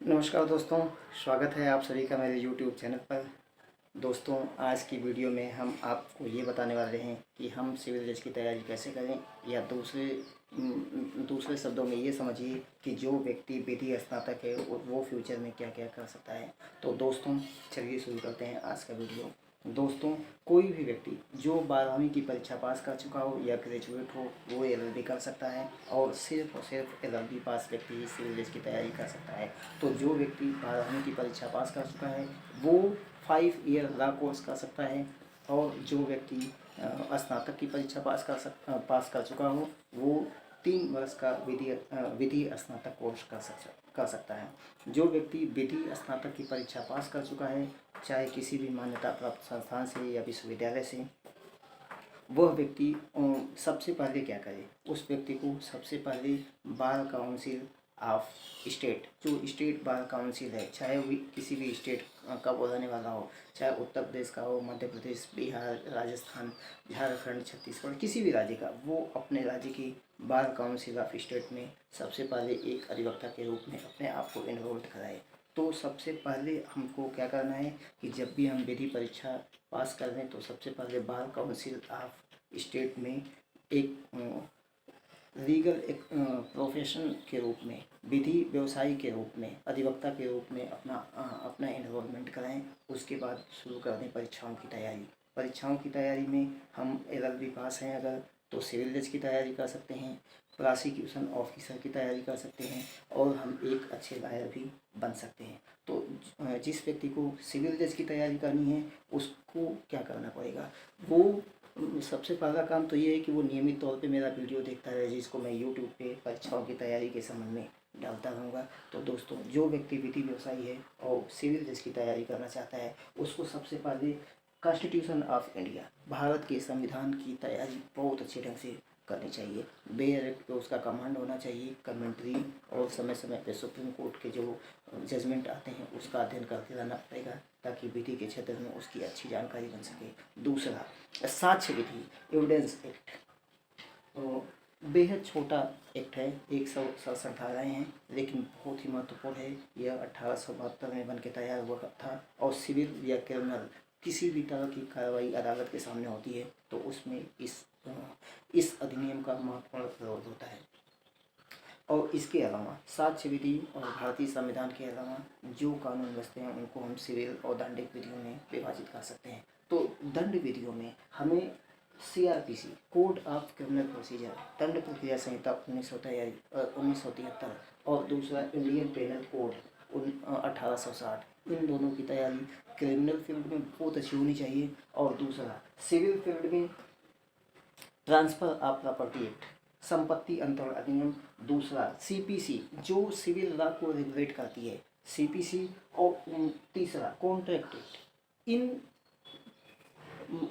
नमस्कार दोस्तों, स्वागत है आप सभी का मेरे YouTube चैनल पर। दोस्तों, आज की वीडियो में हम आपको ये बताने वाले हैं कि हम सिविल जज की तैयारी कैसे करें, या दूसरे शब्दों में ये समझिए कि जो व्यक्ति विधि स्नातक है वो फ्यूचर में क्या क्या कर सकता है। तो दोस्तों, चलिए शुरू करते हैं आज का वीडियो। दोस्तों, कोई भी व्यक्ति जो 12वीं की परीक्षा पास कर चुका हो या ग्रेजुएट हो वो LLB कर सकता है, और सिर्फ LLB पास व्यक्ति ही सिविल जज की तैयारी कर सकता है। तो जो व्यक्ति 12वीं की परीक्षा पास कर चुका है वो 5 ईयर लॉ कोर्स कर सकता है, और जो व्यक्ति स्नातक की परीक्षा पास कर चुका हो वो 3 वर्ष का विधि स्नातक कोर्स कर सकता है। जो व्यक्ति विधि स्नातक की परीक्षा पास कर चुका है, चाहे किसी भी मान्यता प्राप्त संस्थान से या विश्वविद्यालय से, वह व्यक्ति सबसे पहले क्या करे, उस व्यक्ति को सबसे पहले बार काउंसिल ऑफ स्टेट, जो स्टेट बार काउंसिल है, चाहे वो किसी भी स्टेट का वो रहने वाला हो, चाहे उत्तर प्रदेश का हो, मध्य प्रदेश, बिहार, राजस्थान, झारखंड, छत्तीसगढ़, किसी भी राज्य का, वो अपने राज्य की बार काउंसिल ऑफ स्टेट में सबसे पहले एक अधिवक्ता के रूप में अपने आप को एनरोल्ड कराए। तो सबसे पहले हमको क्या करना है कि जब भी हम विधि परीक्षा पास कर दें तो सबसे पहले बार काउंसिल ऑफ स्टेट में एक लीगल एक प्रोफेशन के रूप में, विधि व्यवसायी के रूप में, अधिवक्ता के रूप में अपना एनरोलमेंट कराएं। उसके बाद शुरू कर दें परीक्षाओं की तैयारी। परीक्षाओं की तैयारी में हम LLB पास हैं अगर, तो सिविल जज की तैयारी कर सकते हैं, प्रोसिक्यूशन ऑफिसर की तैयारी कर सकते हैं, और हम एक अच्छे लॉयर भी बन सकते हैं। तो जिस व्यक्ति को सिविल जज की तैयारी करनी है उसको क्या करना पड़ेगा, वो सबसे पहला काम तो ये है कि वो नियमित तौर पे मेरा वीडियो देखता रहे, जिसको मैं यूट्यूब पे परीक्षाओं की तैयारी के संबंध में डालता रहूँगा। तो दोस्तों, जो व्यक्ति विधि व्यवसायी है और सिविल जज की तैयारी करना चाहता है उसको सबसे पहले कॉन्स्टिट्यूशन ऑफ इंडिया, भारत के संविधान की तैयारी बहुत अच्छे ढंग से करनी चाहिए। बेयर एक्ट पे उसका कमांड होना चाहिए, कमेंट्री, और समय समय पे सुप्रीम कोर्ट के जो जजमेंट आते हैं उसका अध्ययन करते रहना पड़ेगा, ताकि विधि के क्षेत्र में उसकी अच्छी जानकारी बन सके। दूसरा, साक्ष्य विधि, एविडेंस एक्ट, तो बेहद छोटा एक्ट है, 167 धाराएँ हैं, लेकिन बहुत ही महत्वपूर्ण है। यह 1872 में बन के तैयार हुआ था, और सिविल या क्रिमिनल किसी भी तरह की कार्रवाई अदालत के सामने होती है तो उसमें इस अधिनियम का महत्वपूर्ण प्रयोग होता है। और इसके अलावा साक्ष्य विधि और भारतीय संविधान के अलावा जो कानून बचते हैं उनको हम सिविल और दंडिक विधियों में विभाजित कर सकते हैं। तो दंड विधियों में हमें CRPC, code of criminal procedure, दंड प्रक्रिया संहिता 1973, और दूसरा इंडियन पेनल कोड 1860, इन दोनों की तैयारी क्रिमिनल फील्ड में बहुत अच्छी होनी चाहिए। और दूसरा, सिविल फील्ड में ट्रांसफर ऑफ प्रॉपर्टी एक्ट, संपत्ति अंतरण अधिनियम, दूसरा CPC जो सिविल लॉ को रेगुलेट करती है, CPC, और तीसरा कॉन्ट्रैक्ट एक्ट। इन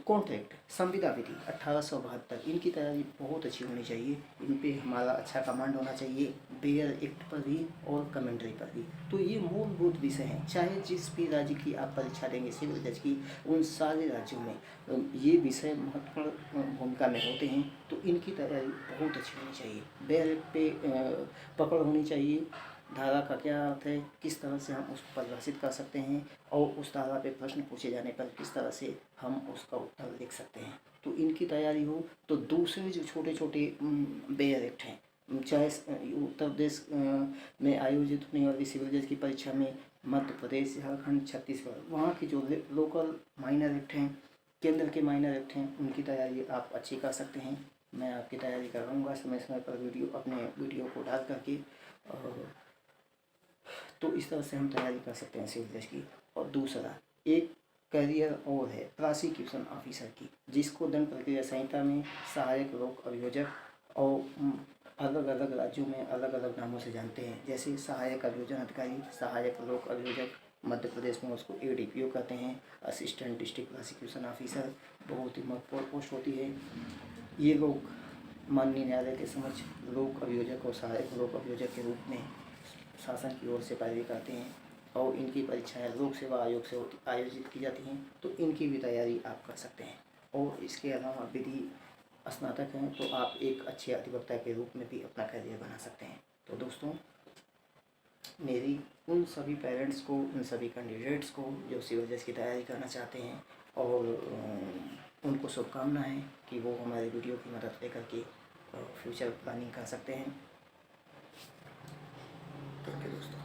कॉन्ट्रैक्ट संविदा विधि 1872, इनकी तैयारी बहुत अच्छी होनी चाहिए। इन पे हमारा अच्छा कमांड होना चाहिए, बेयर एक्ट पर भी और कमेंट्री पर भी। तो ये मूलभूत विषय हैं, चाहे जिस भी राज्य की आप परीक्षा देंगे सिविल जज की, उन सारे राज्यों में ये विषय महत्वपूर्ण भूमिका में होते हैं। तो इनकी तैयारी बहुत अच्छी होनी चाहिए। बेयर एक्ट पे पकड़ होनी चाहिए, धारा का क्या अर्थ है, किस तरह से हम उसको परिभाषित कर सकते हैं, और उस धारा पे प्रश्न पूछे जाने पर किस तरह से हम उसका उत्तर लिख सकते हैं। तो इनकी तैयारी हो तो दूसरे जो छोटे छोटे बेयर एक्ट हैं, चाहे उत्तर प्रदेश में आयोजित होने वाली सिविल जज की परीक्षा में मध्य प्रदेश, झारखंड, छत्तीसगढ़, वहाँ की जो लोकल माइनर एक्ट हैं, केंद्र के माइनर एक्ट हैं, उनकी तैयारी आप अच्छी कर सकते हैं। मैं आपकी तैयारी करवाऊँगा समय समय पर अपने वीडियो को डाल करके, और तो इस तरह से हम तैयारी कर सकते हैं सिविल जज की। और दूसरा एक करियर और है प्रोसिक्यूशन ऑफिसर की, जिसको दंड प्रक्रिया संहिता में सहायक लोक अभियोजक, और अलग अलग राज्यों में अलग अलग नामों से जानते हैं, जैसे सहायक अभियोजन अधिकारी, सहायक लोक अभियोजक, मध्य प्रदेश में उसको ADPO कहते हैं, असिस्टेंट डिस्ट्रिक्ट प्रोसिक्यूशन ऑफिसर, बहुत ही महत्वपूर्ण पोस्ट होती है। ये लोग माननीय न्यायालय के समक्ष लोक अभियोजक और सहायक लोक अभियोजक के रूप में शासन की ओर से पैरवी करते हैं, और इनकी परीक्षाएं लोक सेवा आयोग से आयोजित की जाती हैं। तो इनकी भी तैयारी आप कर सकते हैं। और इसके अलावा विधि स्नातक हैं तो आप एक अच्छे अधिवक्ता के रूप में भी अपना करियर बना सकते हैं। तो दोस्तों, मेरी उन सभी पेरेंट्स को, उन सभी कैंडिडेट्स को जो सिविल जज की तैयारी करना चाहते हैं, और उनको शुभकामनाएँ कि वो हमारे वीडियो की मदद लेकर के फ्यूचर प्लानिंग कर सकते हैं। थैंक यू दोस्तों।